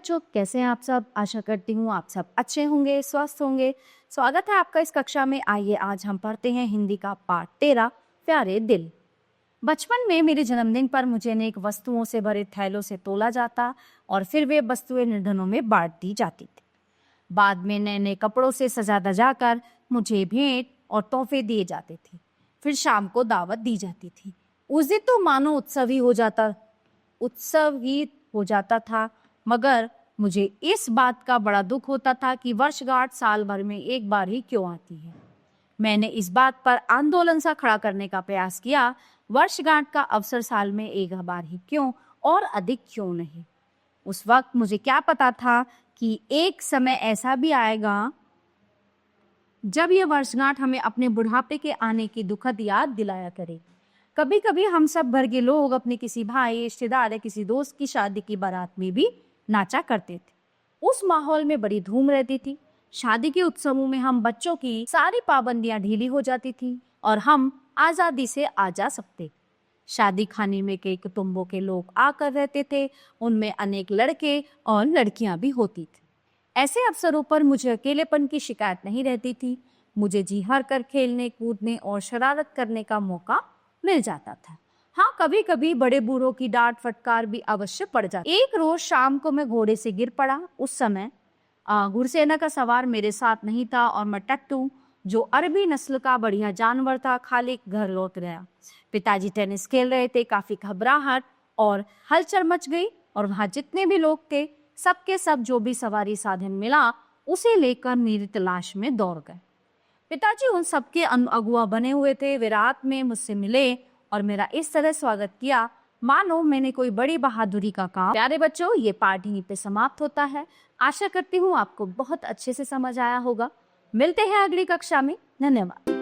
बच्चों, कैसे हैं आप सब। आशा करती हूँ आप सब अच्छे होंगे, स्वस्थ होंगे। स्वागत है आपका इस कक्षा में। आइए आज हम पढ़ते हैं हिंदी का पाठ 13 प्यारे दिल। बचपन में मेरे जन्मदिन पर मुझे अनेक वस्तुओं से भरे थैलों से तोला जाता और फिर वे वस्तुएं निर्धनों में बांट दी जाती थी। बाद में नए नए कपड़ों से सजा धजा कर मुझे भेंट और तोहफे दिए जाते थे। फिर शाम को दावत दी जाती थी। उस दिन तो मानो उत्सव ही हो जाता था, मगर मुझे इस बात का बड़ा दुख होता था कि वर्षगांठ साल भर में एक बार ही क्यों आती है। मैंने इस बात पर आंदोलन सा खड़ा करने का प्रयास किया। वर्षगांठ का अवसर साल में एक बार ही क्यों और अधिक क्यों नहीं। उस वक्त मुझे क्या पता था कि एक समय ऐसा भी आएगा जब यह वर्षगांठ हमें अपने बुढ़ापे के आने की दुखद याद दिलाया करे। कभी कभी हम सब भर के लोग अपने किसी भाई, रिश्तेदार या किसी दोस्त की शादी की बारात में भी नाचा करते थे। उस माहौल में बड़ी धूम रहती थी। शादी के उत्सवों में हम बच्चों की सारी पाबंदियां ढीली हो जाती थी और हम आजादी से आ जा सकते। शादी खाने में कई कुटुंबों के लोग आकर रहते थे। उनमें अनेक लड़के और लड़कियां भी होती थी। ऐसे अवसरों पर मुझे अकेलेपन की शिकायत नहीं रहती थी। मुझे जी भर कर खेलने, कूदने और शरारत करने का मौका मिल जाता था। हाँ, कभी कभी बड़े बूढ़ों की डांट फटकार भी अवश्य पड़ जाती। एक रोज शाम को मैं घोड़े से गिर पड़ा। उस समय घुड़सेना का सवार मेरे साथ नहीं था और मैं टट्टू, जो अरबी नस्ल का बढ़िया जानवर था, खाली घर लौट गया। पिताजी टेनिस खेल रहे थे। काफी घबराहट और हलचल मच गई और वहां जितने भी लोग थे सबके सब जो भी सवारी साधन मिला उसे लेकर मेरी तलाश में दौड़ गए। पिताजी उन सबके अगुआ बने हुए थे। वे रात में मुझसे मिले और मेरा इस तरह स्वागत किया मानो मैंने कोई बड़ी बहादुरी का काम। प्यारे बच्चों, ये पाठ यहीं पे समाप्त होता है। आशा करती हूँ आपको बहुत अच्छे से समझ आया होगा। मिलते हैं अगली कक्षा में। धन्यवाद।